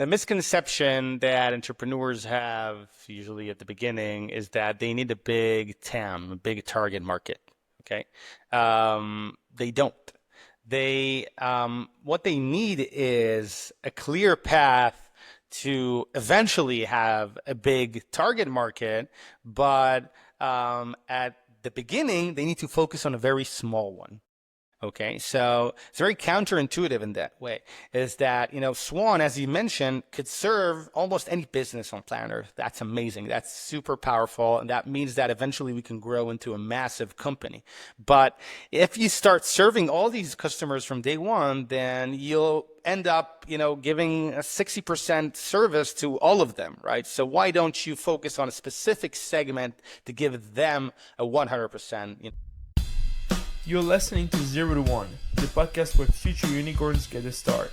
The misconception that entrepreneurs have usually at the beginning is that they need a big TAM, a big target market. Okay. They don't. What they need is a clear path to eventually have a big target market, but at the beginning, they need to focus on a very small one. Okay, so it's very counterintuitive in that way. Is that, Swan, as you mentioned, could serve almost any business on planet Earth. That's amazing. That's super powerful. And that means that eventually we can grow into a massive company. But if you start serving all these customers from day one, then you'll end up, giving a 60% service to all of them, right? So why don't you focus on a specific segment to give them a 100%? You're listening to 0 to 1, the podcast where future unicorns get a start.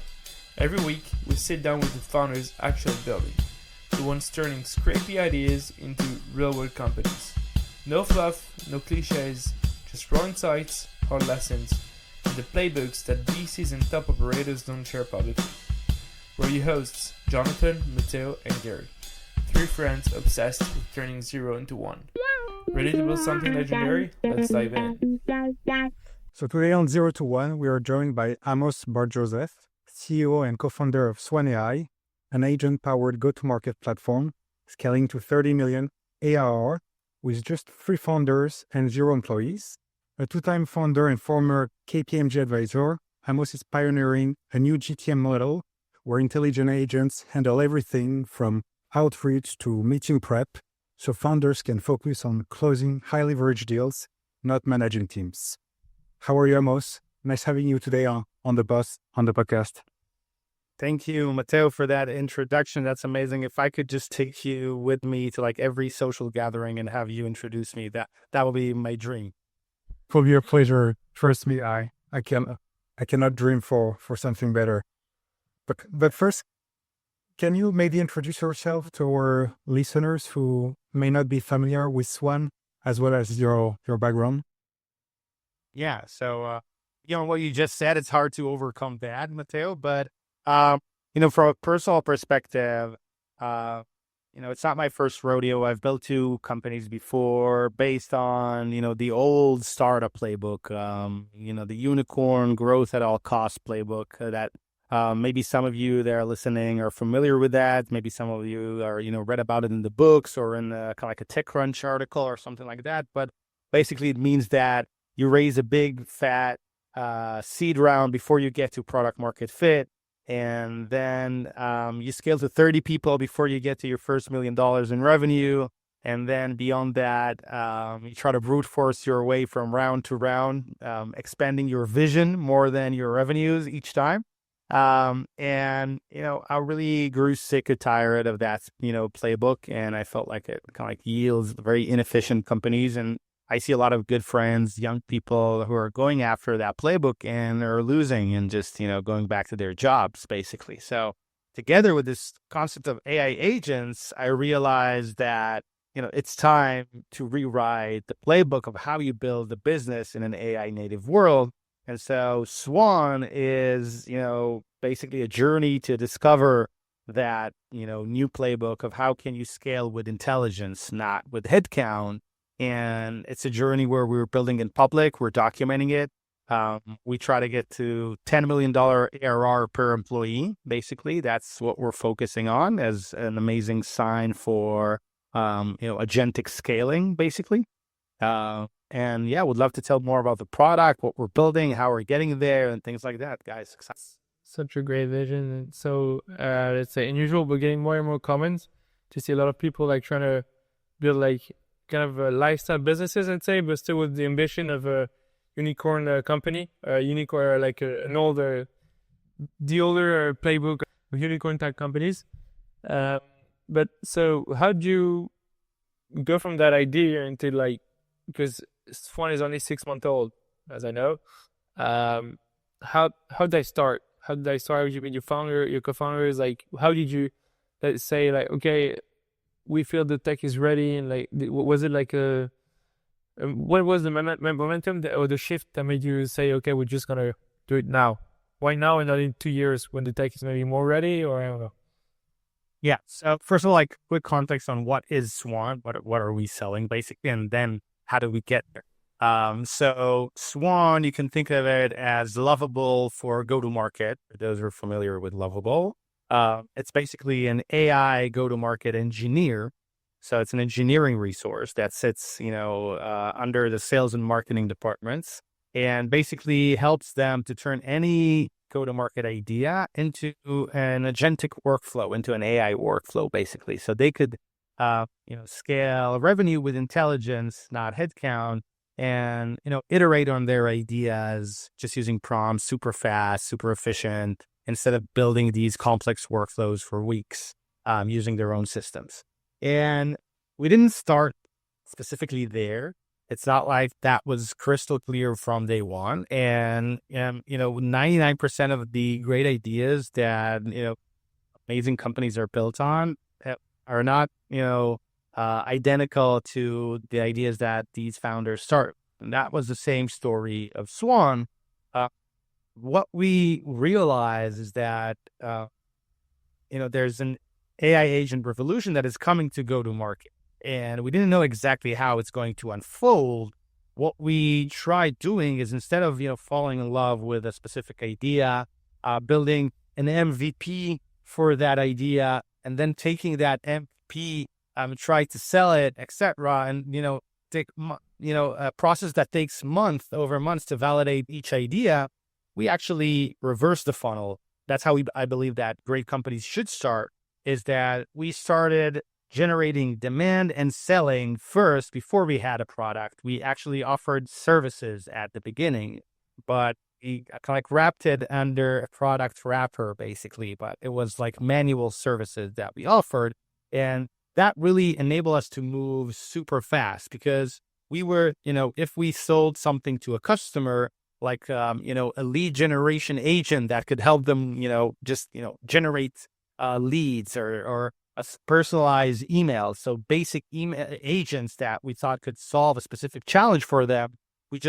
Every week, we sit down with the founders actually building, the ones turning scrappy ideas into real-world companies. No fluff, no cliches, just raw insights, hard lessons, and the playbooks that VCs and top operators don't share publicly. We're your hosts, Jonathan, Matteo, and Gary, three friends obsessed with turning 0 into 1. Ready to build something legendary? Let's dive in. So today on 0 to 1, we are joined by Amos Bar-Joseph, CEO and co-founder of Swan AI, an agent-powered go-to-market platform scaling to 30 million ARR with just 3 founders and 0 employees. A two-time founder and former KPMG advisor, Amos is pioneering a new GTM model where intelligent agents handle everything from outreach to meeting prep, so founders can focus on closing high-leverage deals, not managing teams. How are you, Amos? Nice having you today on the podcast. Thank you, Matteo, for that introduction. That's amazing. If I could just take you with me to every social gathering and have you introduce me, that would be my dream. It will be a pleasure. Trust me, I cannot dream for something better. But first, can you maybe introduce yourself to our listeners who may not be familiar with Swan, as well as your background? Yeah, so, what you just said, it's hard to overcome that, Matteo, but, from a personal perspective, it's not my first rodeo. I've built 2 companies before based on, the old startup playbook, the unicorn growth at all costs playbook that maybe some of you that are listening are familiar with that. Maybe some of you are, read about it in the books or in kind of like a TechCrunch article or something like that. But basically it means that you raise a big fat seed round before you get to product market fit. And then you scale to 30 people before you get to your first $1 million in revenue. And then beyond that, you try to brute force your way from round to round, expanding your vision more than your revenues each time. I really grew sick and tired of that, playbook. And I felt like it kind of yields very inefficient companies. And I see a lot of good friends, young people who are going after that playbook and are losing and just, going back to their jobs, basically. So together with this concept of AI agents, I realized that, it's time to rewrite the playbook of how you build a business in an AI native world. And so Swan is, basically a journey to discover that, new playbook of how can you scale with intelligence, not with headcount. And it's a journey where we're building in public, we're documenting it. We try to get to $10 million ARR per employee. Basically, that's what we're focusing on as an amazing sign for, agentic scaling, basically. And yeah, would love to tell more about the product, what we're building, how we're getting there, and things like that, guys. Such a great vision. And so let's say unusual, but getting more and more comments to see a lot of people trying to build kind of lifestyle businesses, I'd say, but still with the ambition of a unicorn company, unicorn the older playbook of unicorn type companies. But so how do you go from that idea into because Swan is only 6 months old, as I know. How did I start? How did I start with your founder, your co-founders? How did you say okay, we feel the tech is ready, and was it what was the momentum or the shift that made you say, okay, we're just gonna do it now? Why now and not in 2 years when the tech is maybe more ready, or I don't know? Yeah. So first of all, like quick context on what is Swan, what are we selling basically, and then how do we get there? So Swan, you can think of it as Lovable for go-to-market. For those who are familiar with Lovable, it's basically an AI go-to-market engineer. So it's an engineering resource that sits, under the sales and marketing departments, and basically helps them to turn any go-to-market idea into an agentic workflow, into an AI workflow, basically. So they could, scale revenue with intelligence, not headcount, and, iterate on their ideas just using prompts, super fast, super efficient, instead of building these complex workflows for weeks, using their own systems. And we didn't start specifically there. It's not like that was crystal clear from day one. And, 99% of the great ideas that, amazing companies are built on are not, identical to the ideas that these founders start. And that was the same story of Swan. What we realize is that, there's an AI agent revolution that is coming to go to market. And we didn't know exactly how it's going to unfold. What we tried doing is, instead of, falling in love with a specific idea, building an MVP for that idea, and then taking that MVP, try to sell it, etc., and, take, a process that takes months over months to validate each idea. We actually reverse the funnel. That's how I believe that great companies should start, is that we started generating demand and selling first before we had a product. We actually offered services at the beginning, but we kind of like wrapped it under a product wrapper, basically. But it was like manual services that we offered. And that really enabled us to move super fast, because we were, if we sold something to a customer, like, a lead generation agent that could help them, just, generate leads, or a personalized email. So basic email agents that we thought could solve a specific challenge for them. We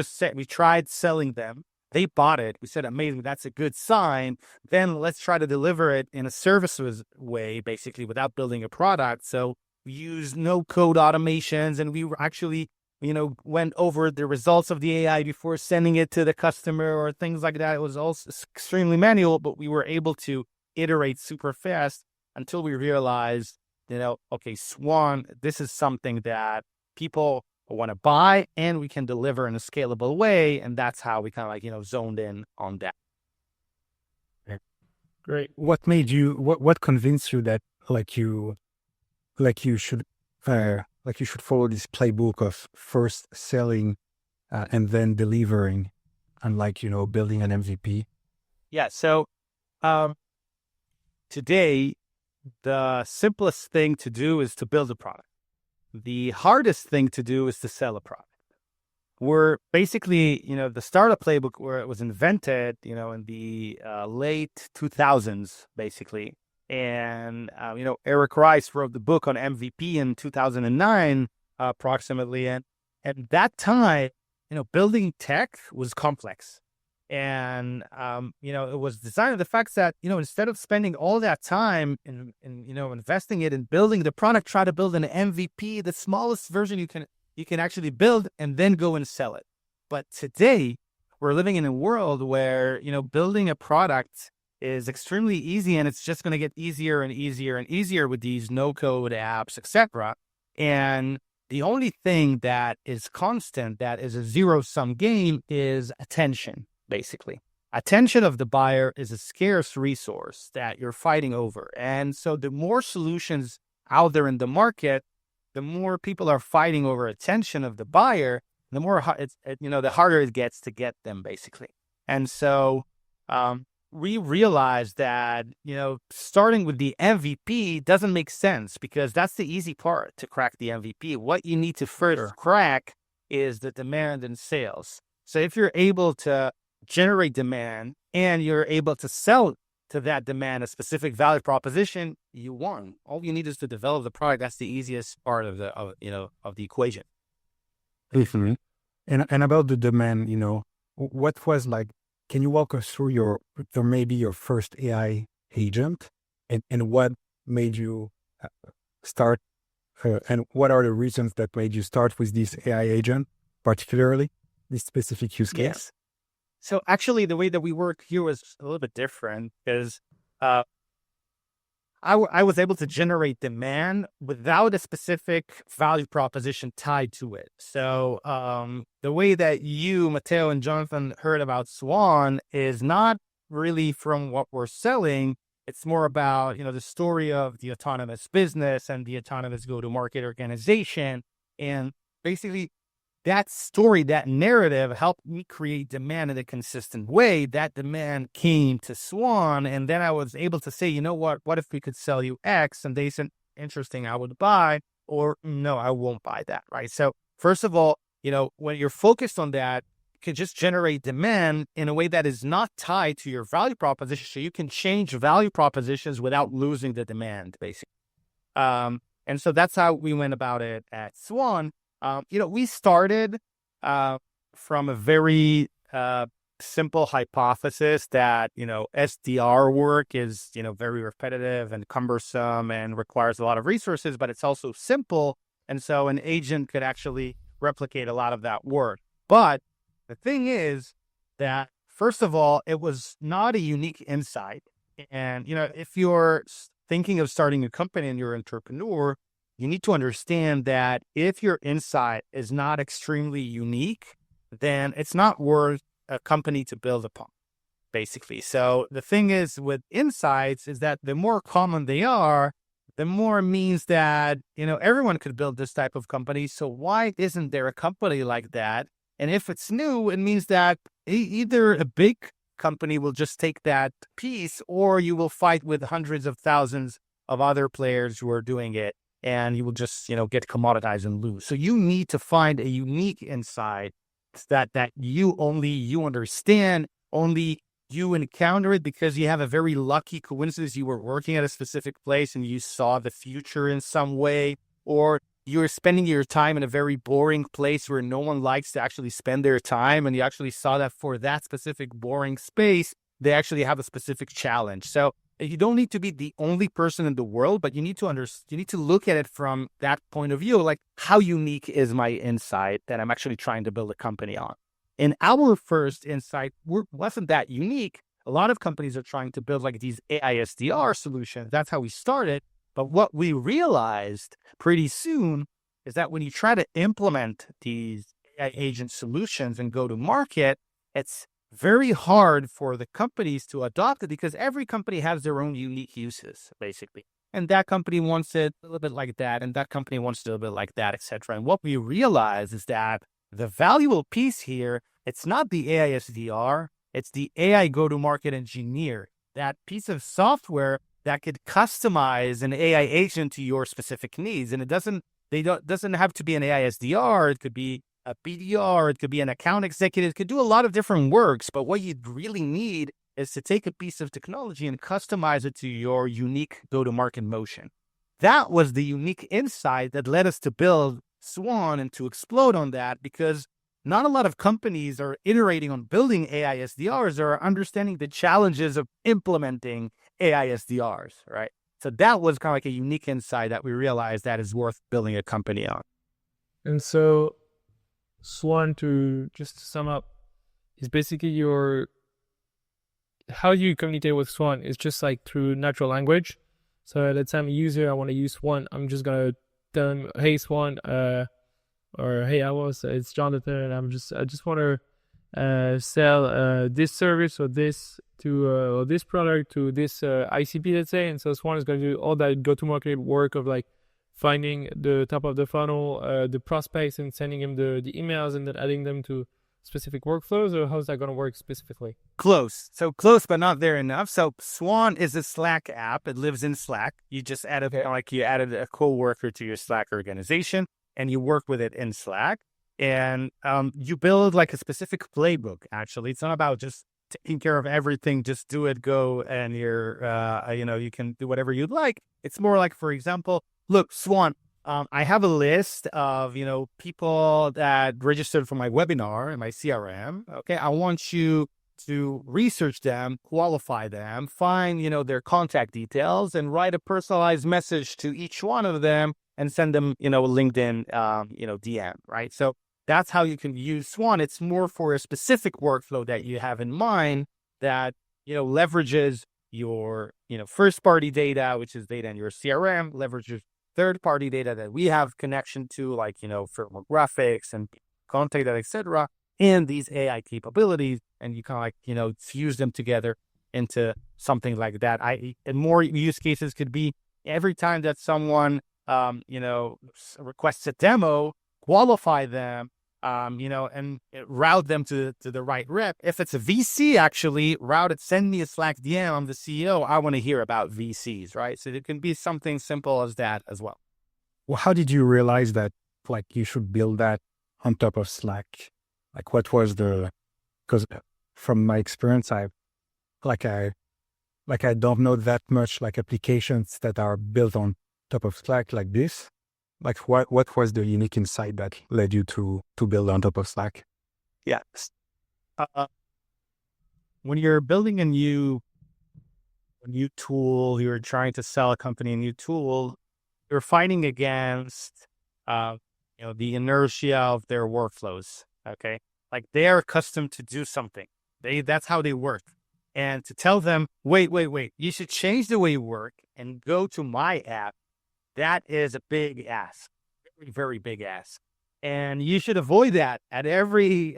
tried selling them. They bought it. We said, amazing, that's a good sign. Then let's try to deliver it in a services way, basically, without building a product. So we used no code automations, and we were actually, went over the results of the AI before sending it to the customer or things like that. It was also extremely manual, but we were able to iterate super fast until we realized, okay, Swan, this is something that people want to buy, and we can deliver in a scalable way. And that's how we kind of like, zoned in on that. Great. What convinced you that you should follow this playbook of first selling and then delivering, and building an MVP? Yeah. So today, the simplest thing to do is to build a product. The hardest thing to do is to sell a product. We're basically, the startup playbook, where it was invented, in the late 2000s, basically. And, Eric Rice wrote the book on MVP in 2009, approximately. And at that time, building tech was complex. And, it was designed with the fact that, instead of spending all that time in investing it in building the product, try to build an MVP, the smallest version you can actually build, and then go and sell it. But today, we're living in a world where, building a product is extremely easy, and it's just going to get easier and easier and easier with these no-code apps, etc. And the only thing that is constant, that is a zero-sum game, is attention. Basically, attention of the buyer is a scarce resource that you're fighting over. And so the more solutions out there in the market, the more people are fighting over attention of the buyer, the more the harder it gets to get them, basically. And so we realized that, starting with the MVP doesn't make sense, because that's the easy part to crack the MVP. What you need to first crack is the demand and sales. So if you're able to generate demand and you're able to sell to that demand a specific value proposition, you won. All you need is to develop the product. That's the easiest part of the equation. Mm-hmm. And about the demand, what was like? Can you walk us through your first AI agent, and what made you start, and what are the reasons that made you start with this AI agent, particularly this specific use Yeah. case? So actually, the way that we work here was a little bit different because uh, I was able to generate demand without a specific value proposition tied to it. So the way that you, Matteo, and Jonathan heard about Swan is not really from what we're selling. It's more about, the story of the autonomous business and the autonomous go-to-market organization. And basically, that story, that narrative helped me create demand in a consistent way. That demand came to Swan. And then I was able to say, what if we could sell you X? And they said, interesting, I would buy, or no, I won't buy that. Right. So first of all, when you're focused on that, you can just generate demand in a way that is not tied to your value proposition. So you can change value propositions without losing the demand, basically. And so that's how we went about it at Swan. We started from a very simple hypothesis that, SDR work is, very repetitive and cumbersome and requires a lot of resources, but it's also simple. And so an agent could actually replicate a lot of that work. But the thing is that, first of all, it was not a unique insight. And, if you're thinking of starting a company and you're an entrepreneur, you need to understand that if your insight is not extremely unique, then it's not worth a company to build upon, basically. So the thing is with insights is that the more common they are, the more means that, everyone could build this type of company. So why isn't there a company like that? And if it's new, it means that either a big company will just take that piece, or you will fight with hundreds of thousands of other players who are doing it. And you will just, get commoditized and lose. So you need to find a unique insight that you understand, only you encounter it because you have a very lucky coincidence. You were working at a specific place and you saw the future in some way, or you're spending your time in a very boring place where no one likes to actually spend their time. And you actually saw that for that specific boring space, they actually have a specific challenge. So you don't need to be the only person in the world, but you need to look at it from that point of view. Like, how unique is my insight that I'm actually trying to build a company on? And our first insight wasn't that unique. A lot of companies are trying to build like these AI SDR solutions. That's how we started. But what we realized pretty soon is that when you try to implement these AI agent solutions and go to market, it's very hard for the companies to adopt it because every company has their own unique uses, basically. And that company wants it a little bit like that, and that company wants it a little bit like that, etc. And what we realize is that the valuable piece here, it's not the AI SDR, it's the AI go-to-market engineer, that piece of software that could customize an AI agent to your specific needs. And it doesn't have to be an AI SDR. It could be a BDR, it could be an account executive, it could do a lot of different works, but what you really need is to take a piece of technology and customize it to your unique go-to-market motion. That was the unique insight that led us to build Swan and to explode on that, because not a lot of companies are iterating on building AI SDRs or are understanding the challenges of implementing AI SDRs, right? So that was kind of like a unique insight that we realized that is worth building a company on. And so Swan, to just sum up, is basically how you communicate with Swan is just like through natural language. So let's say I'm a user, I want to use Swan, I'm just gonna tell him, hey Swan, or hey Amos, it's Jonathan, and I just want to sell this service or this to or this product to this ICP, let's say. And so Swan is going to do all that go-to-market work of like finding the top of the funnel, the prospects, and sending him the emails, and then adding them to specific workflows. Or how's that going to work specifically? Close. So close, but not there enough. So Swan is a Slack app. It lives in Slack. You just added you added a coworker to your Slack organization, and you work with it in Slack. And you build like a specific playbook. Actually, it's not about just taking care of everything. Just do it, go, and you can do whatever you'd like. It's more like, for example, look, Swan, I have a list of, people that registered for my webinar in my CRM. Okay. I want you to research them, qualify them, find, their contact details, and write a personalized message to each one of them and send them, LinkedIn, DM, right? So that's how you can use Swan. It's more for a specific workflow that you have in mind that, leverages your, first party data, which is data in your CRM, leverages third party data that we have connection to, like, firmographics and contact data, etc., and these AI capabilities, and you kind of like, fuse them together into something like that. And more use cases could be every time that someone, requests a demo, qualify them, and route them to the right rep. If it's a VC, actually route it, send me a Slack DM. I'm the CEO. I want to hear about VCs, right? So it can be something simple as that as well. Well, how did you realize that, like, you should build that on top of Slack? Like, what was because from my experience, I don't know that much, like, applications that are built on top of Slack like this. Like, what was the unique insight that led you to build on top of Slack? Yeah. When you're building a new tool, you're trying to sell a company a new tool, you're fighting against, the inertia of their workflows. Okay. Like, they are accustomed to do something. That's how they work. And to tell them, wait, you should change the way you work and go to my app. That is a big ask, very, very big ask. And you should avoid that at every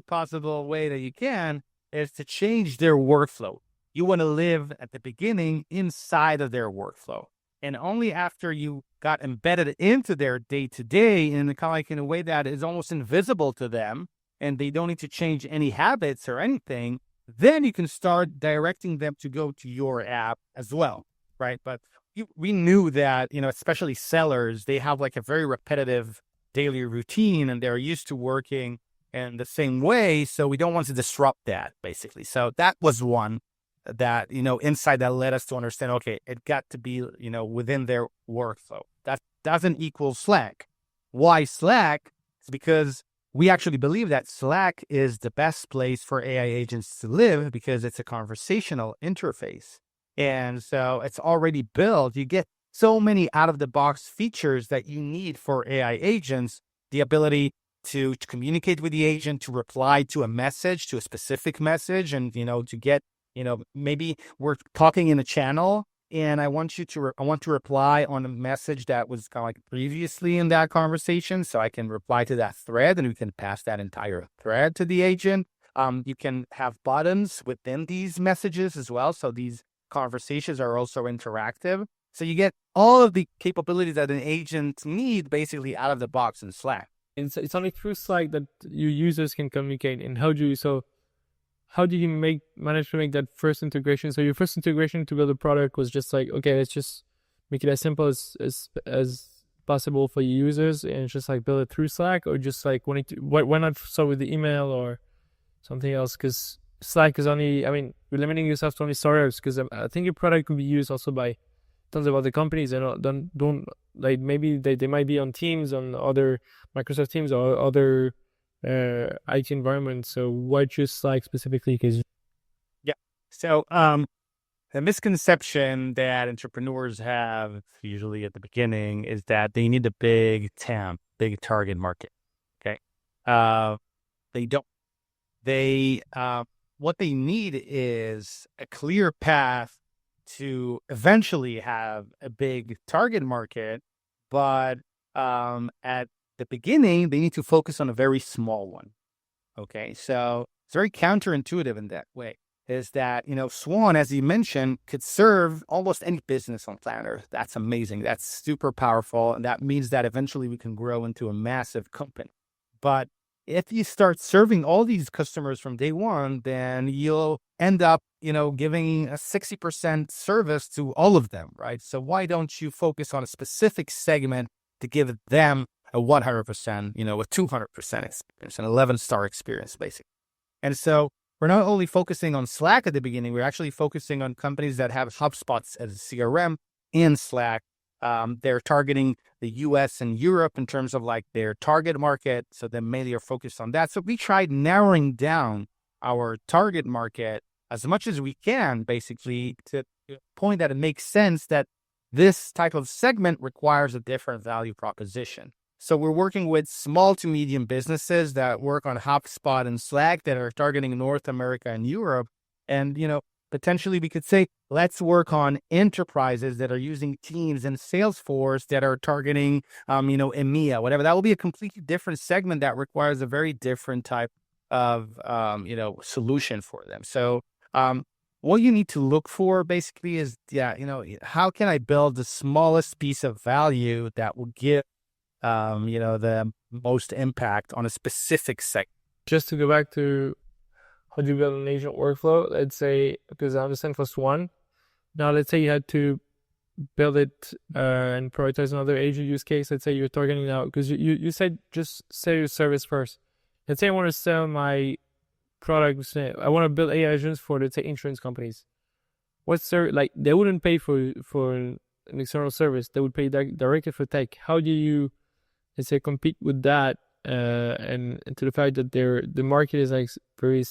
possible way that you can, is to change their workflow. You want to live at the beginning inside of their workflow. And only after you got embedded into their day-to-day in kind of like in a way that is almost invisible to them, and they don't need to change any habits or anything, then you can start directing them to go to your app as well, right? But we knew that, especially sellers, they have like a very repetitive daily routine and they're used to working in the same way. So we don't want to disrupt that, basically. So that was one that, insight that led us to understand, okay, it got to be, within their workflow. That doesn't equal Slack. Why Slack? It's because we actually believe that Slack is the best place for AI agents to live because it's a conversational interface. And so it's already built. You get so many out-of-the-box features that you need for AI agents, the ability to communicate with the agent, to reply to a message, to a specific message, and, to get, maybe we're talking in a channel and I want to reply on a message that was kind of like previously in that conversation. So I can reply to that thread and we can pass that entire thread to the agent. You can have buttons within these messages as well. So these conversations are also interactive. So you get all of the capabilities that an agent need basically out of the box in Slack. And so it's only through Slack that your users can communicate. And how do you manage to make that first integration? So your first integration to build a product was just like, okay, let's just make it as simple as possible for your users and just like build it through Slack, or just like why not start with the email or something else? Because Slack is only, you're limiting yourself to only startups, because I think your product can be used also by tons of other companies and don't like, maybe they might be on Teams, on other Microsoft Teams or other IT environments. So why choose Slack specifically? Yeah. So the misconception that entrepreneurs have usually at the beginning is that they need a big TAM, big target market. Okay. They don't. What they need is a clear path to eventually have a big target market, but at the beginning, they need to focus on a very small one. Okay, so it's very counterintuitive in that way. Is that, Swan, as you mentioned, could serve almost any business on planet Earth. That's amazing. That's super powerful. And that means that eventually we can grow into a massive company. But if you start serving all these customers from day one, then you'll end up, giving a 60% service to all of them, right? So why don't you focus on a specific segment to give them a 100%, a 200% experience, an 11-star experience, basically. And so we're not only focusing on Slack at the beginning, we're actually focusing on companies that have HubSpots as a CRM in Slack. They're targeting the US and Europe in terms of like their target market. So they mainly are focused on that. So we tried narrowing down our target market as much as we can, basically, to the point that it makes sense that this type of segment requires a different value proposition. So we're working with small to medium businesses that work on HubSpot and Slack that are targeting North America and Europe. And, potentially we could say, let's work on enterprises that are using Teams and Salesforce that are targeting, EMEA, whatever. That will be a completely different segment that requires a very different type of, solution for them. So, what you need to look for basically is, how can I build the smallest piece of value that will give, the most impact on a specific segment. Just to go back to how do you build an agent workflow, let's say, because I understand for Swan, now let's say you had to build it and prioritize another agent use case. Let's say you're targeting now, because you said just sell your service first. Let's say I want to sell my products. I want to build AI agents for, let's say, insurance companies. They wouldn't pay for an external service. They would pay directly for tech. How do you, let's say, compete with that and to the fact that the market is like very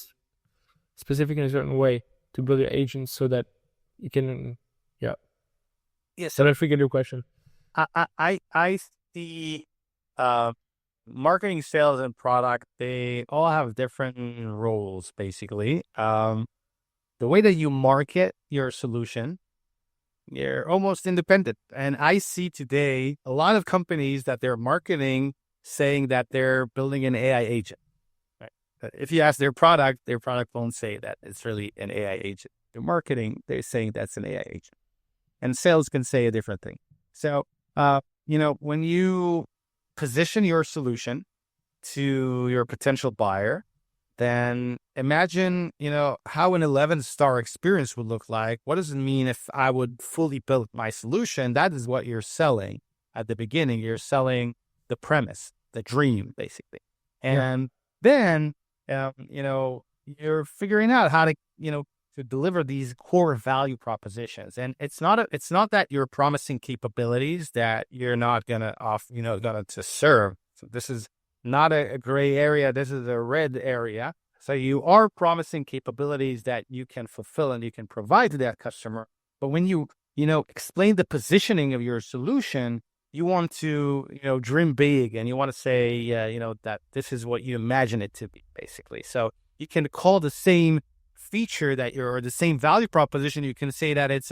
specific in a certain way to build your agents so that you can, yeah. Yes. So I forget your question. I see marketing, sales, and product, they all have different roles, basically. The way that you market your solution, you're almost independent. And I see today a lot of companies that they're marketing saying that they're building an AI agent. Right? But if you ask their product won't say that it's really an AI agent. Their marketing, they're saying that's an AI agent. And sales can say a different thing. So, when you position your solution to your potential buyer, then imagine, how an 11-star experience would look like. What does it mean if I would fully build my solution? That is what you're selling at the beginning. You're selling the premise, the dream, basically. And then, you're figuring out how to, to deliver these core value propositions. And it's not that you're promising capabilities that you're not gonna to serve. So this is not a gray area. This is a red area. So you are promising capabilities that you can fulfill and you can provide to that customer. But when you, explain the positioning of your solution, you want to, dream big, and you want to say, that this is what you imagine it to be, basically. So you can call the same feature or the same value proposition. You can say that it's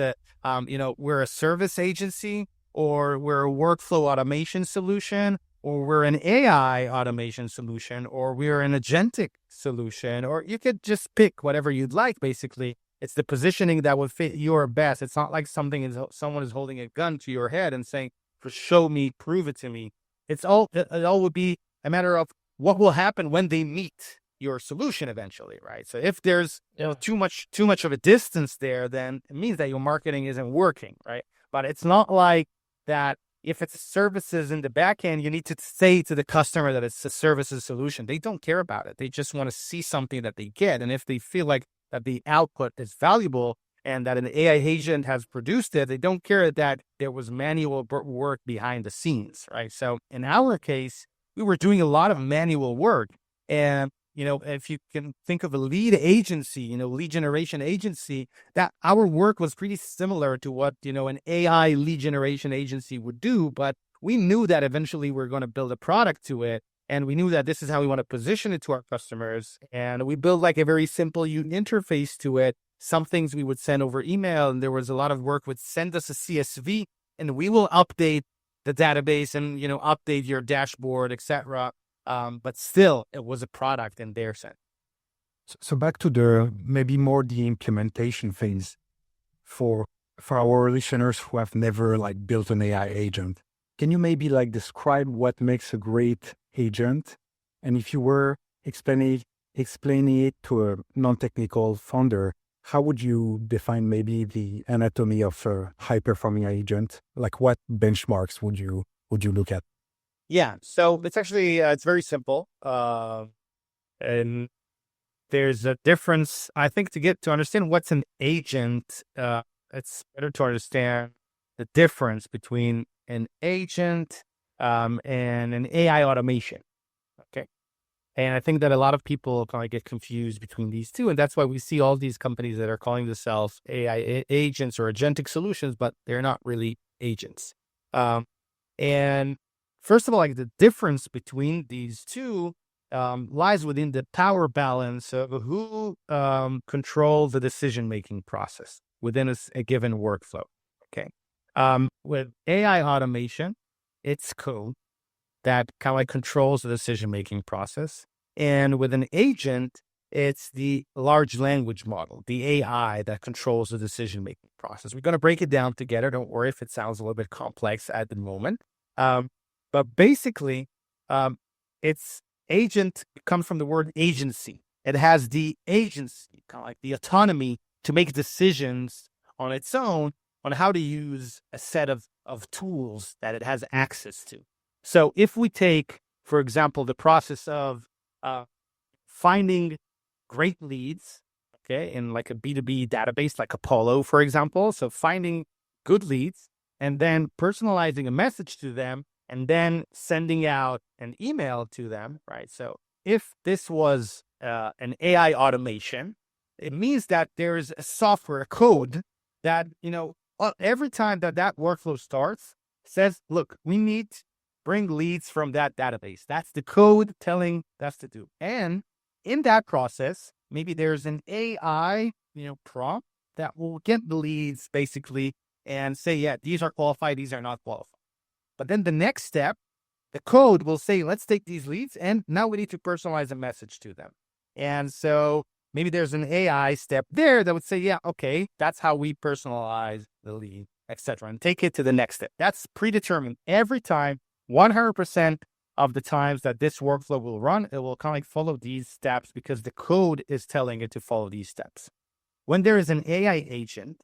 we're a service agency, or we're a workflow automation solution, or we're an AI automation solution, or we're an agentic solution, or you could just pick whatever you'd like, basically. It's the positioning that would fit your best. It's not like someone is holding a gun to your head and saying, show me, prove it to me. It all would be a matter of what will happen when they meet your solution eventually, right? So if there's too much of a distance there, then it means that your marketing isn't working, right? But it's not like that. If it's services in the back end, you need to say to the customer that it's a services solution. They don't care about it. They just want to see something that they get. And if they feel like that the output is valuable and that an AI agent has produced it, they don't care that there was manual work behind the scenes, right? So in our case, we were doing a lot of manual work. And if you can think of a lead agency, lead generation agency, that our work was pretty similar to what, an AI lead generation agency would do. But we knew that eventually we're going to build a product to it. And we knew that this is how we want to position it to our customers. And we built like a very simple interface to it. Some things we would send over email. And there was a lot of work with send us a CSV and we will update the database and, update your dashboard, etc. But still, it was a product in their sense. So back to the implementation phase for our listeners who have never built an AI agent. Can you maybe describe what makes a great agent? And if you were explaining it to a non-technical founder, how would you define maybe the anatomy of a high-performing agent? What benchmarks would you look at? Yeah, so it's actually, it's very simple. And there's a difference, I think, to understand what's an agent, it's better to understand the difference between an agent and an AI automation. Okay. And I think that a lot of people kind of get confused between these two. And that's why we see all these companies that are calling themselves AI agents or agentic solutions, but they're not really agents. And first of all, like the difference between these two lies within the power balance of who controls the decision-making process within a given workflow. Okay. With AI automation, it's code that kind of like controls the decision-making process. And with an agent, it's the large language model, the AI that controls the decision-making process. We're going to break it down together. Don't worry if it sounds a little bit complex at the moment. But basically, its agent comes from the word agency. It has the agency, kind of like the autonomy to make decisions on its own on how to use a set of tools that it has access to. So if we take, for example, the process of finding great leads, okay, in like a B2B database, like Apollo, for example. So finding good leads and then personalizing a message to them and then sending out an email to them, right? So if this was an AI automation, it means that there is a software code that, every time that workflow starts, says, look, we need to bring leads from that database. That's the code telling us to do. And in that process, maybe there's an AI, prompt that will get the leads basically and say, yeah, these are qualified, these are not qualified. But then the next step, the code will say, let's take these leads and now we need to personalize a message to them. And so maybe there's an AI step there that would say, yeah, okay, that's how we personalize the lead, etc., and take it to the next step. That's predetermined every time, 100% of the times that this workflow will run, it will kind of like follow these steps because the code is telling it to follow these steps. When there is an AI agent,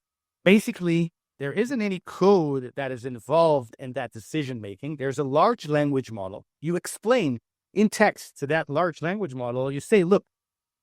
basically, there isn't any code that is involved in that decision making. There's a large language model. You explain in text to that large language model, you say, look,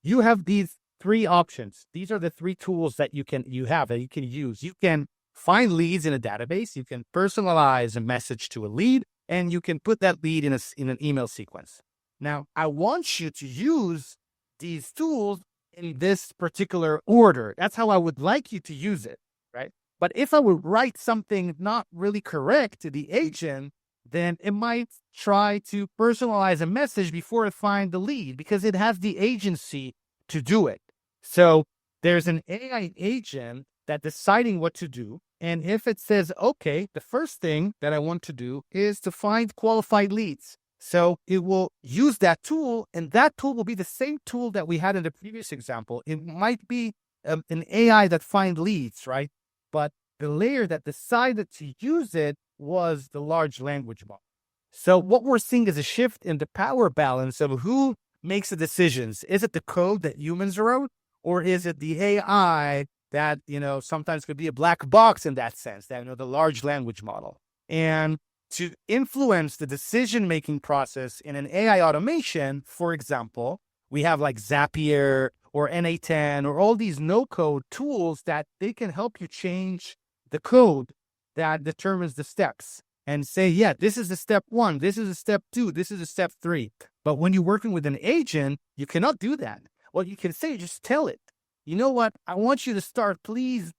you have these three options. These are the three tools that you can use. You can find leads in a database. You can personalize a message to a lead, and you can put that lead in an email sequence. Now, I want you to use these tools in this particular order. That's how I would like you to use it, right? But if I would write something not really correct to the agent, then it might try to personalize a message before it finds the lead because it has the agency to do it. So there's an AI agent that deciding what to do. And if it says, okay, the first thing that I want to do is to find qualified leads. So it will use that tool, and that tool will be the same tool that we had in the previous example. It might be an AI that finds leads, right? But the layer that decided to use it was the large language model. So what we're seeing is a shift in the power balance of who makes the decisions. Is it the code that humans wrote, or is it the AI that, sometimes could be a black box in that sense, that, the large language model? And to influence the decision-making process in an AI automation, for example, we have like Zapier or NA10 or all these no-code tools that they can help you change the code that determines the steps and say, yeah, this is a step 1, this is a step 2, this is a step 3. But when you're working with an agent, you cannot do that. What you can say, just tell it, you know what? I want you to start, please,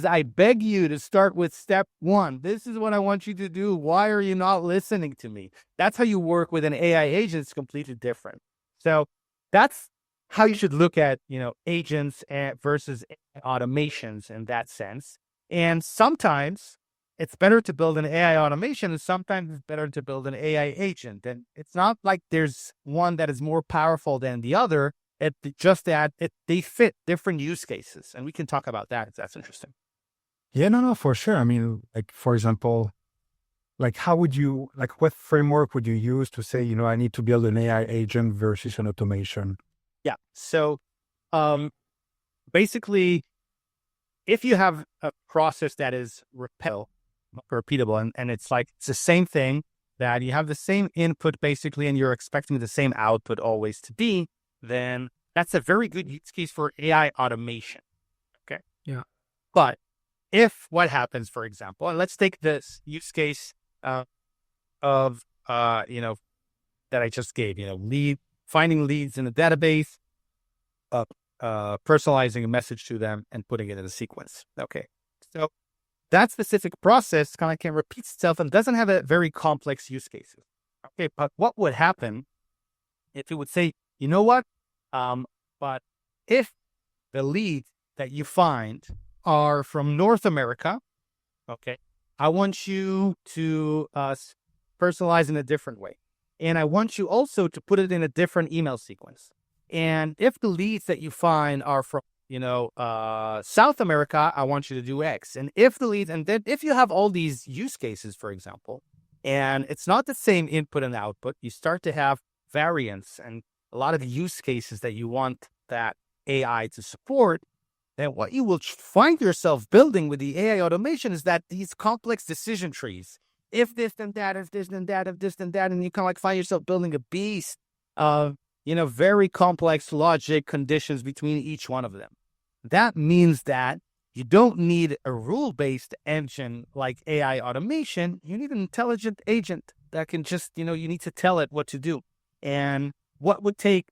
I beg you to start with step 1. This is what I want you to do. Why are you not listening to me? That's how you work with an AI agent. It's completely different. So that's how you should look at, agents versus automations in that sense. And sometimes it's better to build an AI automation, and sometimes it's better to build an AI agent. And it's not like there's one that is more powerful than the other. They fit different use cases. And we can talk about that if that's interesting. Yeah, no, for sure. I mean, like, for example, like what framework would you use to say, I need to build an AI agent versus an automation? Yeah. So basically, if you have a process that is repeatable, and it's the same thing, that you have the same input basically, and you're expecting the same output always to be, then that's a very good use case for AI automation. Okay. Yeah. But if what happens, for example, and let's take this use case of that I just gave, lead finding leads in the database, personalizing a message to them, and putting it in a sequence. Okay. So that specific process kind of can repeat itself and doesn't have a very complex use cases. Okay. But what would happen if it would say, you know what? But if the leads that you find are from North America, okay, I want you to personalize in a different way. And I want you also to put it in a different email sequence. And if the leads that you find are from, South America, I want you to do X. And if the leads, and then if you have all these use cases, for example, and it's not the same input and output, you start to have variance and a lot of use cases that you want that AI to support, then what you will find yourself building with the AI automation is that these complex decision trees, if this then that, if this then that, if this then that, and you kind of like find yourself building a beast of, very complex logic conditions between each one of them. That means that you don't need a rule-based engine like AI automation. You need an intelligent agent that can just, you need to tell it what to do. And what would take,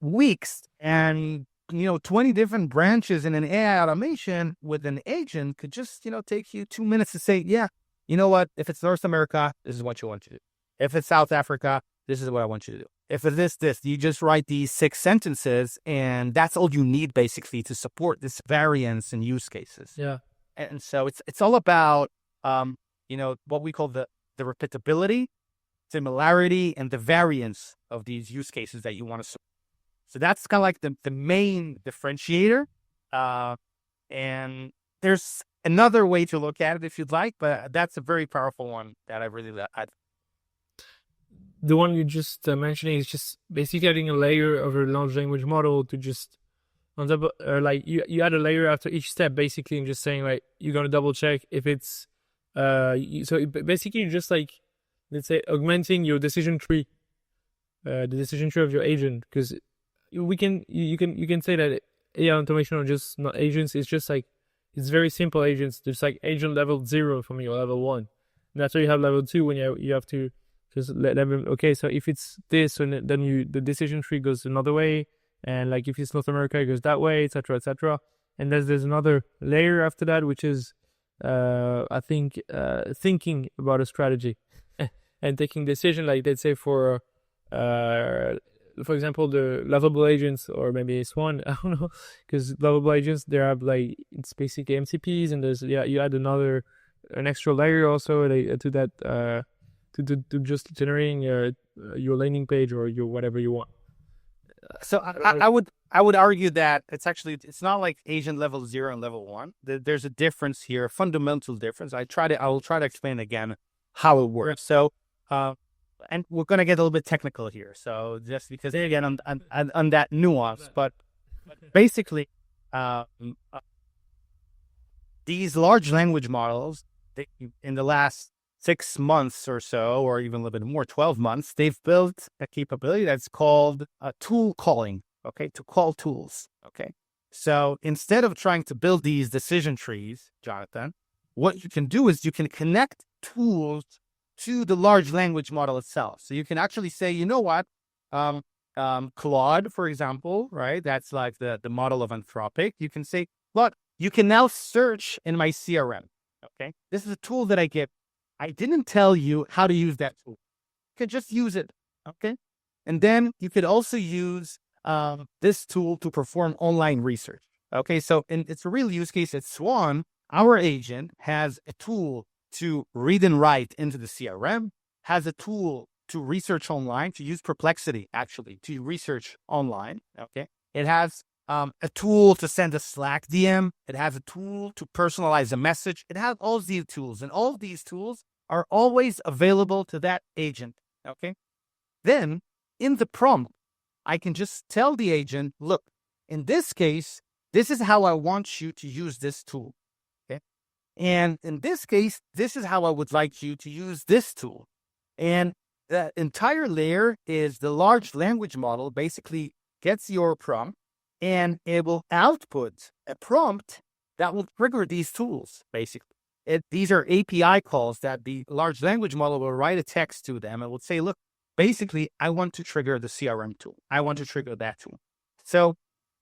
weeks and, 20 different branches in an AI automation with an agent could just, take you 2 minutes to say, yeah, you know what? If it's North America, this is what you want to do. If it's South Africa, this is what I want you to do. If it's this, you just write these 6 sentences and that's all you need basically to support this variance in use cases. Yeah. And so it's all about, what we call the repeatability, similarity, and the variance of these use cases that you want to support. So that's kind of like the main differentiator. And there's another way to look at it if you'd like, but that's a very powerful one that I really like. The one you just mentioning is just basically adding a layer of a large language model to just on top of, like you add a layer after each step basically, and just saying like you're gonna double check if it's basically just like, let's say, augmenting your decision tree, the decision tree of your agent, because you can say that AI automation are just not agents. It's just like, it's very simple agents. There's like agent level 0 from your level 1. And that's why you have level 2 when you have to just let them, okay, so if it's this, and then the decision tree goes another way, and like if it's North America, it goes that way, etc., etc. And there's another layer after that, which is I think thinking about a strategy and taking decision, like let's say for example, the lovable agents, or maybe Swan, I don't know, because lovable agents, they have like, it's basically MCPs, and there's, you add an extra layer also to that, to just generating your landing page or your whatever you want. So I would argue that it's not like agent level 0 and level 1. There's a difference here, a fundamental difference. I will try to explain again how it works. So, and we're going to get a little bit technical here. So just because again on that nuance, but basically, these large language models, in the last 6 months or so, or even a little bit more, 12 months, they've built a capability that's called tool calling, okay, to call tools, okay? So instead of trying to build these decision trees, Jonathan, what you can do is you can connect tools to the large language model itself. So you can actually say, you know what, Claude, for example, right? That's like the model of Anthropic. You can say, look, you can now search in my CRM, okay? This is a tool that I give. I didn't tell you how to use that tool. You can just use it, okay? And then you could also use this tool to perform online research, okay? So it's a real use case at Swan. Our agent has a tool to read and write into the CRM, has a tool to research online, to use Perplexity, actually, to research online, okay? It has a tool to send a Slack DM. It has a tool to personalize a message. It has all these tools, and all of these tools are always available to that agent, okay? Then, in the prompt, I can just tell the agent, look, in this case, this is how I want you to use this tool, okay? And in this case, this is how I would like you to use this tool. And the entire layer is the large language model basically gets your prompt, and it will output a prompt that will trigger these tools, basically. These are API calls that the large language model will write a text to them and will say, look, basically, I want to trigger the CRM tool. I want to trigger that tool. So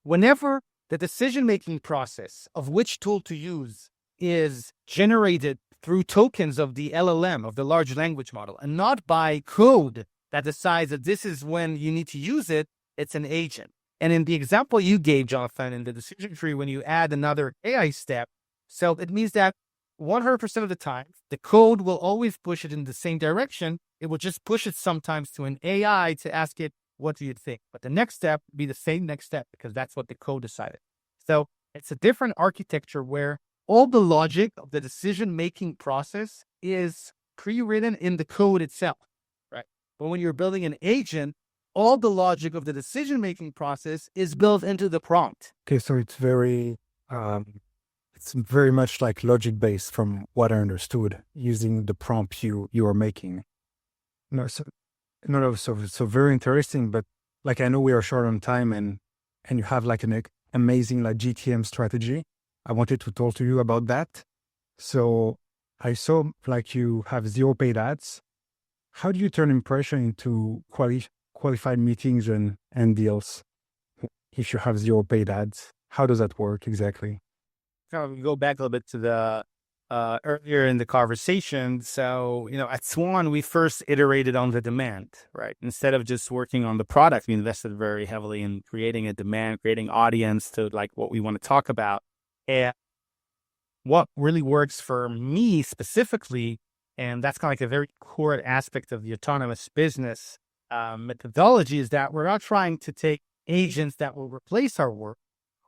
whenever the decision-making process of which tool to use is generated through tokens of the LLM, of the large language model, and not by code that decides that this is when you need to use it, it's an agent. And in the example you gave, Jonathan, in the decision tree, when you add another AI step, so it means that 100% of the time, the code will always push it in the same direction. It will just push it sometimes to an AI to ask it, what do you think? But the next step will be the same next step because that's what the code decided. So it's a different architecture where all the logic of the decision-making process is pre-written in the code itself, right? But when you're building an agent, all the logic of the decision-making process is built into the prompt. Okay, so it's very much like logic-based from what I understood using the prompt you are making. So very interesting, but like I know we are short on time and you have like an amazing like GTM strategy. I wanted to talk to you about that. So I saw like you have 0 paid ads. How do you turn impression into qualified meetings and deals if you have 0 paid ads? How does that work exactly? Kind of go back a little bit to the earlier in the conversation. So, at Swan, we first iterated on the demand, right? Instead of just working on the product, we invested very heavily in creating a demand, creating audience to like what we want to talk about. And what really works for me specifically, and that's kind of like a very core aspect of the autonomous business methodology, is that we're not trying to take agents that will replace our work.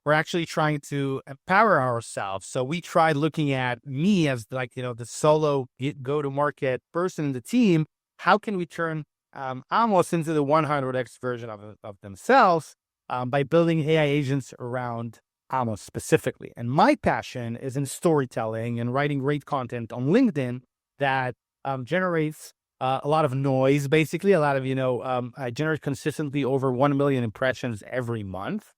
We're actually trying to empower ourselves. So we tried looking at me as like, the solo go-to-market person in the team. How can we turn Amos into the 100x version of themselves by building AI agents around Amos specifically? And my passion is in storytelling and writing great content on LinkedIn that generates a lot of noise, basically. A lot of, I generate consistently over 1 million impressions every month.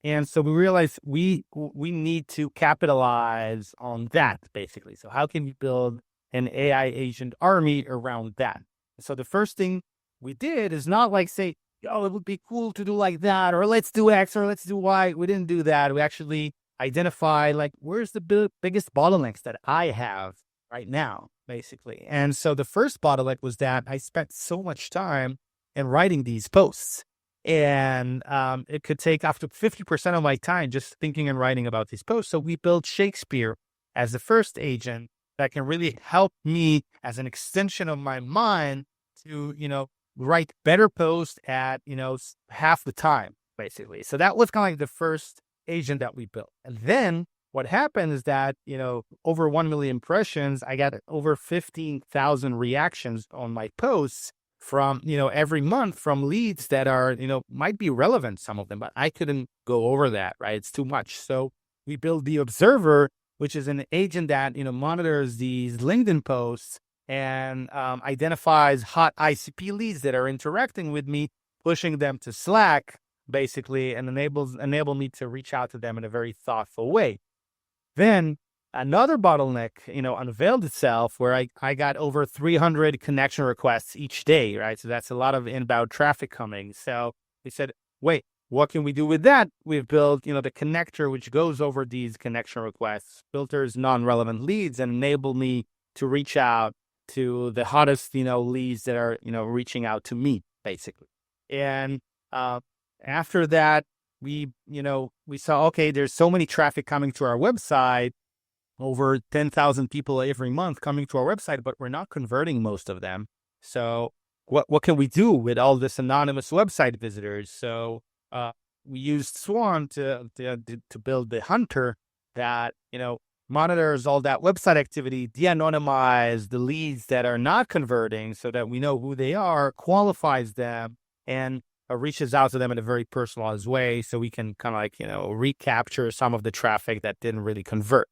And so we realized we need to capitalize on that, basically. So how can we build an AI agent army around that? So the first thing we did is not like say, oh, it would be cool to do like that, or let's do X, or let's do Y. We didn't do that. We actually identified like, where's the biggest bottlenecks that I have right now, basically. And so the first bottleneck was that I spent so much time in writing these posts. And it could take up to 50% of my time just thinking and writing about these posts. So we built Shakespeare as the first agent that can really help me as an extension of my mind to, write better posts at, half the time, basically. So that was kind of like the first agent that we built. And then what happened is that, over 1 million impressions, I got over 15,000 reactions on my posts from, every month from leads that are, might be relevant, some of them, but I couldn't go over that, right? It's too much. So we built the Observer, which is an agent that, monitors these LinkedIn posts and identifies hot ICP leads that are interacting with me, pushing them to Slack, basically, and enable me to reach out to them in a very thoughtful way. Then another bottleneck, unveiled itself where I got over 300 connection requests each day, right? So that's a lot of inbound traffic coming. So we said, wait, what can we do with that? We've built, the connector, which goes over these connection requests, filters non-relevant leads, and enable me to reach out to the hottest, leads that are, reaching out to me, basically. And after that, we saw, okay, there's so many traffic coming to our website, over 10,000 people every month coming to our website, but we're not converting most of them. So what can we do with all this anonymous website visitors? So we used Swan to build the hunter that, monitors all that website activity, de-anonymize the leads that are not converting so that we know who they are, qualifies them, and reaches out to them in a very personalized way so we can kind of like, recapture some of the traffic that didn't really convert.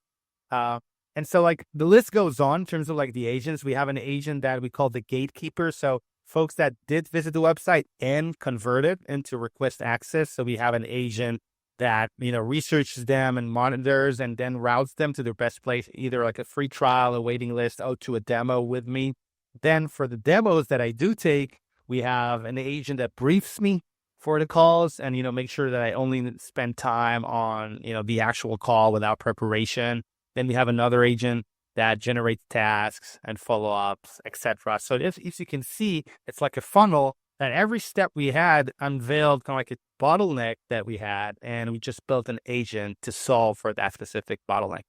And so like the list goes on in terms of like the agents. We have an agent that we call the gatekeeper. So folks that did visit the website and converted into request access. So we have an agent that, researches them and monitors and then routes them to their best place, either like a free trial, a waiting list, to a demo with me. Then for the demos that I do take, We have an agent that briefs me for the calls and, make sure that I only spend time on, the actual call without preparation. Then we have another agent that generates tasks and follow-ups, etc. So if you can see, it's like a funnel that every step we had unveiled kind of like a bottleneck that we had, and we just built an agent to solve for that specific bottleneck.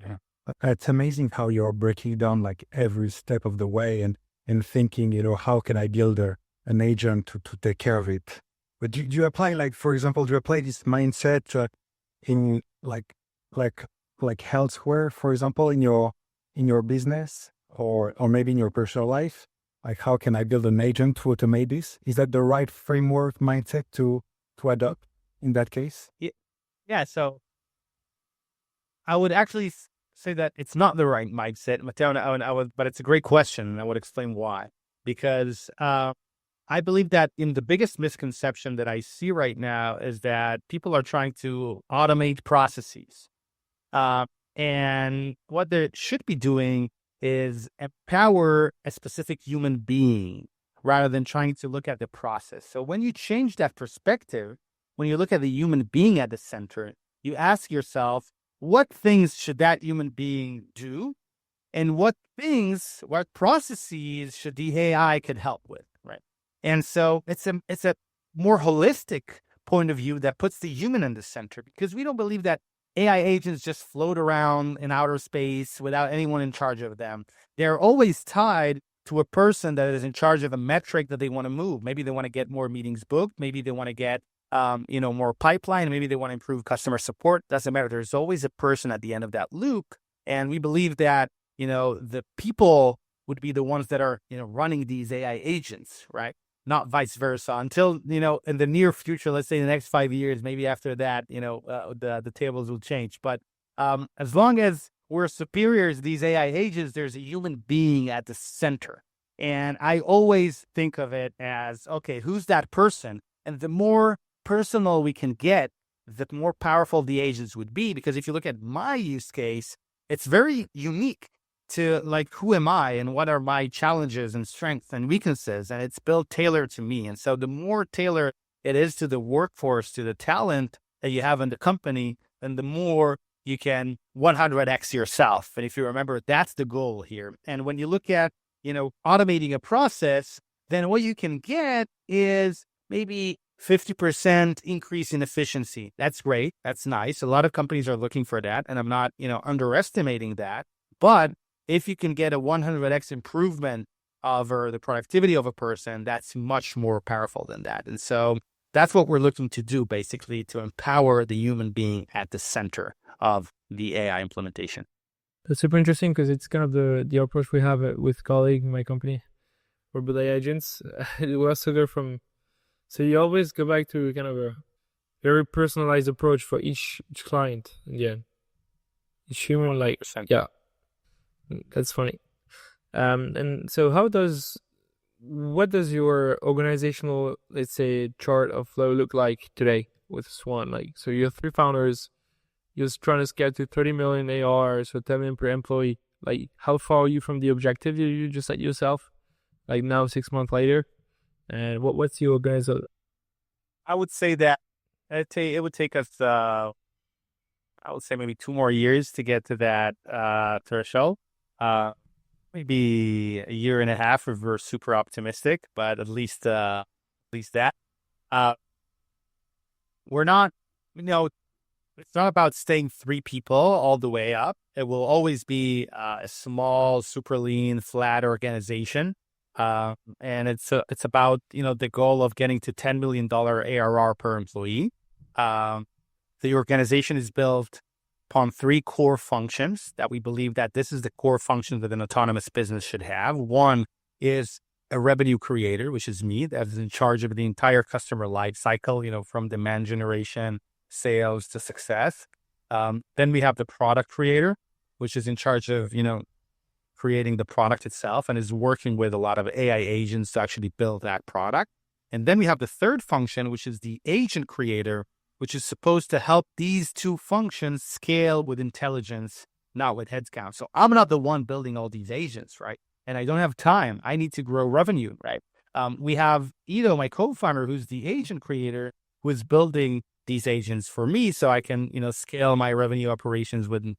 Yeah. It's amazing how you're breaking down like every step of the way and thinking, how can I build an agent to take care of it? But do you apply, like, for example, do you apply this mindset in like elsewhere, for example, in your business or maybe in your personal life? Like, how can I build an agent to automate this? Is that the right framework mindset to adopt in that case? Yeah. So I would actually say that it's not the right mindset, Matteo, but it's a great question, and I would explain why. Because I believe that in the biggest misconception that I see right now is that people are trying to automate processes. And what they should be doing is empower a specific human being rather than trying to look at the process. So when you change that perspective, when you look at the human being at the center, you ask yourself, what things should that human being do? And what processes should the AI could help with, right? And so it's a more holistic point of view that puts the human in the center, because we don't believe that AI agents just float around in outer space without anyone in charge of them. They're always tied to a person that is in charge of a metric that they want to move. Maybe they want to get more meetings booked. Maybe they want to get more pipeline. Maybe they want to improve customer support. Doesn't matter. There's always a person at the end of that loop. And we believe that, the people would be the ones that are, running these AI agents, right? Not vice versa, until, in the near future, let's say the next 5 years, maybe after that, the tables will change. But as long as we're superior to these AI agents, there's a human being at the center. And I always think of it as, okay, who's that person? And the more personal we can get, the more powerful the agents would be. Because if you look at my use case, it's very unique to, like, who am I and what are my challenges and strengths and weaknesses, and it's built tailored to me. And so the more tailored it is to the workforce, to the talent that you have in the company, then the more you can 100x yourself. And if you remember, that's the goal here. And when you look at, automating a process, then what you can get is maybe 50% increase in efficiency. That's great. That's nice. A lot of companies are looking for that, and I'm not, underestimating that. But if you can get a 100x improvement over the productivity of a person, that's much more powerful than that. And so that's what we're looking to do, basically, to empower the human being at the center of the AI implementation. That's super interesting, because it's kind of the approach we have with colleagues in my company for build AI agents. We also go so you always go back to kind of a very personalized approach for each client in the end. Each human, like, yeah. That's funny. And so what does your organizational, let's say, chart of flow look like today with Swan? Like, so you have 3 founders, you're trying to scale to 30 million ARR, so 10 million per employee. Like, how far are you from the objective you just set yourself? Like, now 6 months later? And what's your organization? I would say that it would take us, I would say, maybe 2 more years to get to that threshold. Maybe a year and a half if we're super optimistic, but at least that. We're not, it's not about staying 3 people all the way up. It will always be a small, super lean, flat organization. And it's about, the goal of getting to $10 million ARR per employee. The organization is built upon 3 core functions that we believe that this is the core function that an autonomous business should have. One is a revenue creator, which is me, that is in charge of the entire customer life cycle, from demand generation, sales to success. Then we have the product creator, which is in charge of, creating the product itself and is working with a lot of AI agents to actually build that product. And then we have the third function, which is the agent creator, which is supposed to help these 2 functions scale with intelligence, not with headcount. So I'm not the one building all these agents, right? And I don't have time. I need to grow revenue, right? we have Ido, my co-founder, who's the agent creator, who is building these agents for me so I can, scale my revenue operations with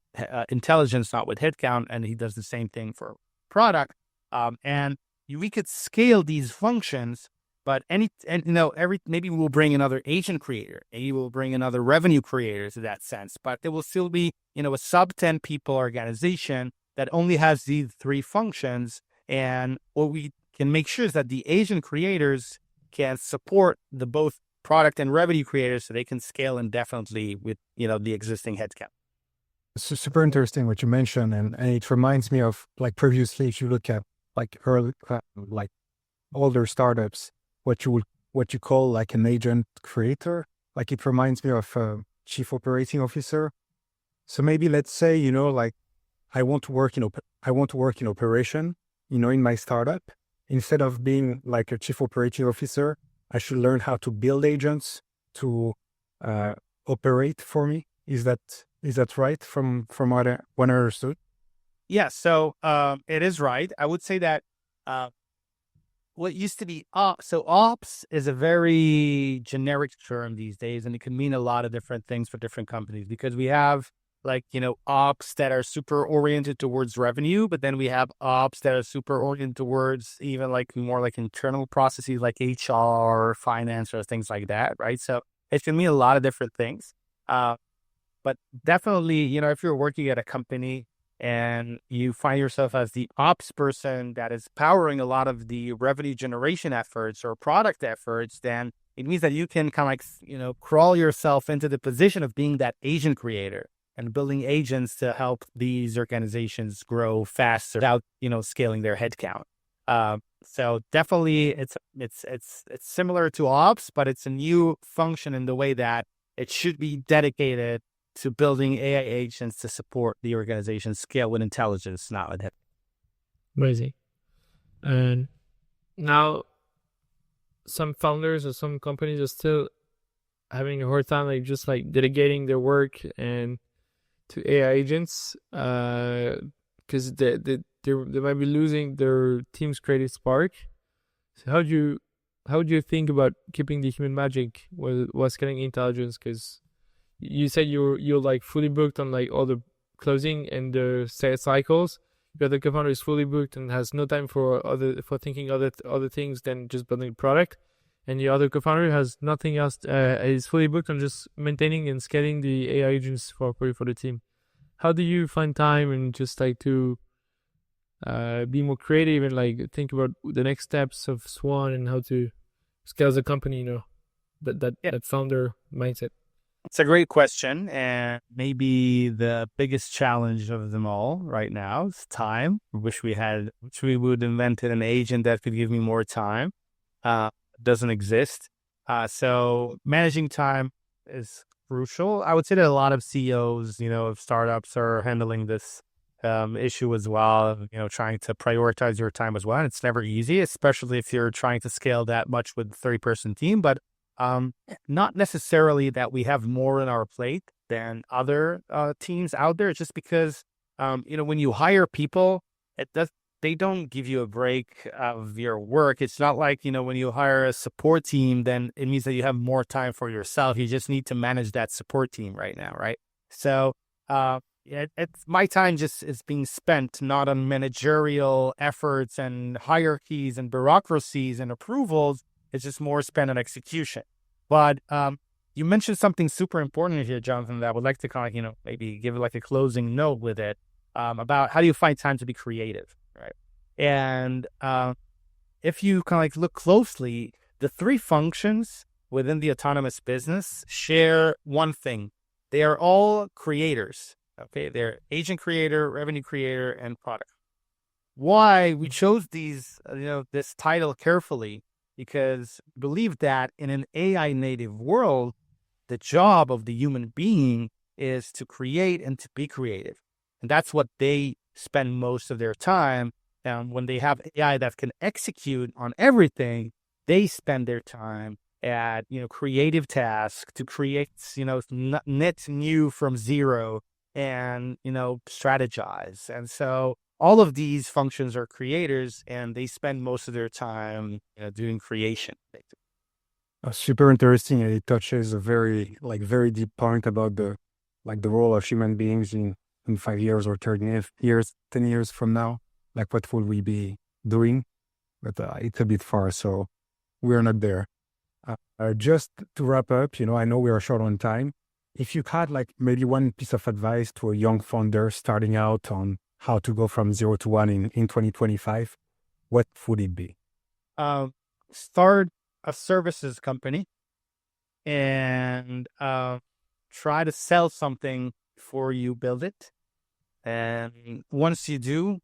intelligence, not with headcount. And he does the same thing for product. And we could scale these functions, but maybe we'll bring another agent creator, maybe we'll bring another revenue creator to that sense, but there will still be, a sub 10 people organization that only has these three functions. And what we can make sure is that the agent creators can support the both product and revenue creators so they can scale indefinitely with, the existing headcount. It's super interesting what you mentioned, and it reminds me of like previously, if you look at like early, like older startups, what you call like an agent creator, like it reminds me of a chief operating officer. So maybe let's say, like I want to work in operation, in my startup. Instead of being like a chief operating officer, I should learn how to build agents to operate for me. Is that right from what I understood? Yeah, so it is right. I would say that what used to be ops, so ops is a very generic term these days, and it can mean a lot of different things for different companies because we have ops that are super oriented towards revenue, but then we have ops that are super oriented towards even more like internal processes like HR, finance, or things like that, right? So it can mean a lot of different things. But definitely, if you're working at a company and you find yourself as the ops person that is powering a lot of the revenue generation efforts or product efforts, then it means that you can kind of crawl yourself into the position of being that agent creator and building agents to help these organizations grow faster without, scaling their headcount. So definitely it's similar to ops, but it's a new function in the way that it should be dedicated to building AI agents to support the organization scale with intelligence, not with head. Amazing. And now some founders or some companies are still having a hard time, just delegating their work and to AI agents, because they might be losing their team's creative spark. So how do you think about keeping the human magic while scaling intelligence? Because you said you're like fully booked on all the closing and the sales cycles. The other co-founder is fully booked and has no time for thinking other things than just building a product. And the other co-founder has nothing else, is fully booked on just maintaining and scaling the AI agents for the team. How do you find time and just to be more creative and think about the next steps of Swan and how to scale the company, that founder mindset? It's a great question, and maybe the biggest challenge of them all right now is time. Wish we would invented an agent that could give me more time. Doesn't exist. So managing time is crucial. I would say that a lot of CEOs, of startups are handling this issue as well, trying to prioritize your time as well. And it's never easy, especially if you're trying to scale that much with a 30-person team, but not necessarily that we have more on our plate than other teams out there. It's just because, when you hire people, they don't give you a break of your work. It's not like, when you hire a support team, then it means that you have more time for yourself. You just need to manage that support team right now, right? So it's my time just is being spent not on managerial efforts and hierarchies and bureaucracies and approvals. It's just more spent on execution. But you mentioned something super important here, Jonathan, that I would like to kind of, maybe give a closing note with it about how do you find time to be creative, right? And if you kind of look closely, the three functions within the autonomous business share one thing. They are all creators, okay? They're agent creator, revenue creator, and product. Why we chose these, this title carefully, because I believe that in an AI native world, the job of the human being is to create and to be creative. And that's what they spend most of their time. And when they have AI that can execute on everything, they spend their time at, creative tasks to create, net new from zero and, strategize. And so all of these functions are creators, and they spend most of their time doing creation. Super interesting. And it touches a very deep point about the role of human beings in 5 years or 30 years, 10 years from now. Like, what will we be doing? But it's a bit far, so we're not there. Just to wrap up, I know we are short on time. If you had like maybe one piece of advice to a young founder starting out on how to go from 0 to 1 in 2025, what would it be? Start a services company and try to sell something before you build it. And once you do,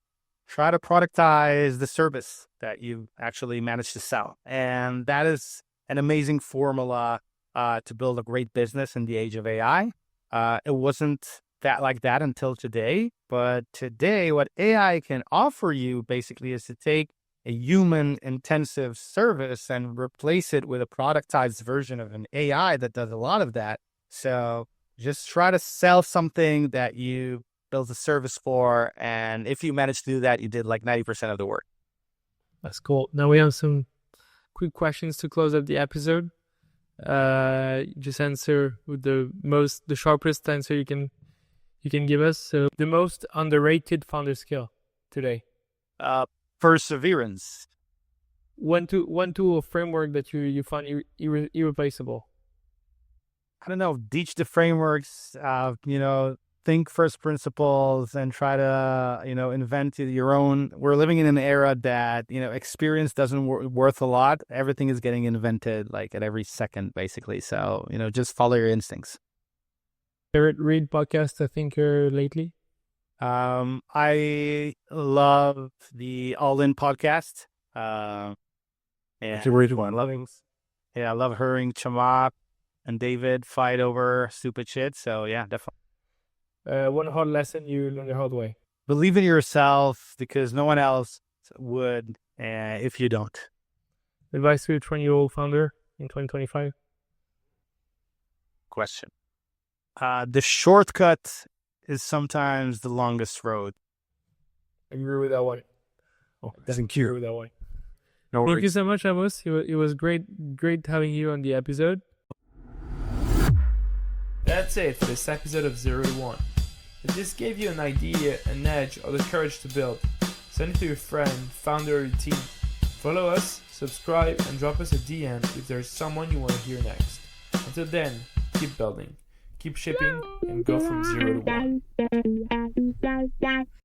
try to productize the service that you actually managed to sell. And that is an amazing formula to build a great business in the age of AI. It wasn't like that until today, but today what AI can offer you basically is to take a human intensive service and replace it with a productized version of an AI that does a lot of that. So just try to sell something that you build a service for. And if you manage to do that, you did like 90% of the work. That's cool. Now we have some quick questions to close up the episode. Just answer with the sharpest answer you can give us. So the most underrated founder skill today. Perseverance. One tool or framework that you find irreplaceable. I don't know. Teach the frameworks. Think first principles and try to invent your own. We're living in an era that experience doesn't worth a lot. Everything is getting invented like at every second, basically. So just follow your instincts. Favorite read podcast I think lately? I love the All In podcast. It's a great one. I love hearing Chama and David fight over stupid shit. So yeah, definitely. One hard lesson you learned the hard way. Believe in yourself because no one else would if you don't. Advice to a 20-year-old founder in 2025? Question. The shortcut is sometimes the longest road. I agree with that one. Thank you. Agree with that one. No Thank you so much, Amos. It was great having you on the episode. That's it for this episode of 0 to 1. If this gave you an idea, an edge, or the courage to build, send it to your friend, founder, or your team. Follow us, subscribe, and drop us a DM if there's someone you want to hear next. Until then, keep building, keep shipping, and go from 0 to 1.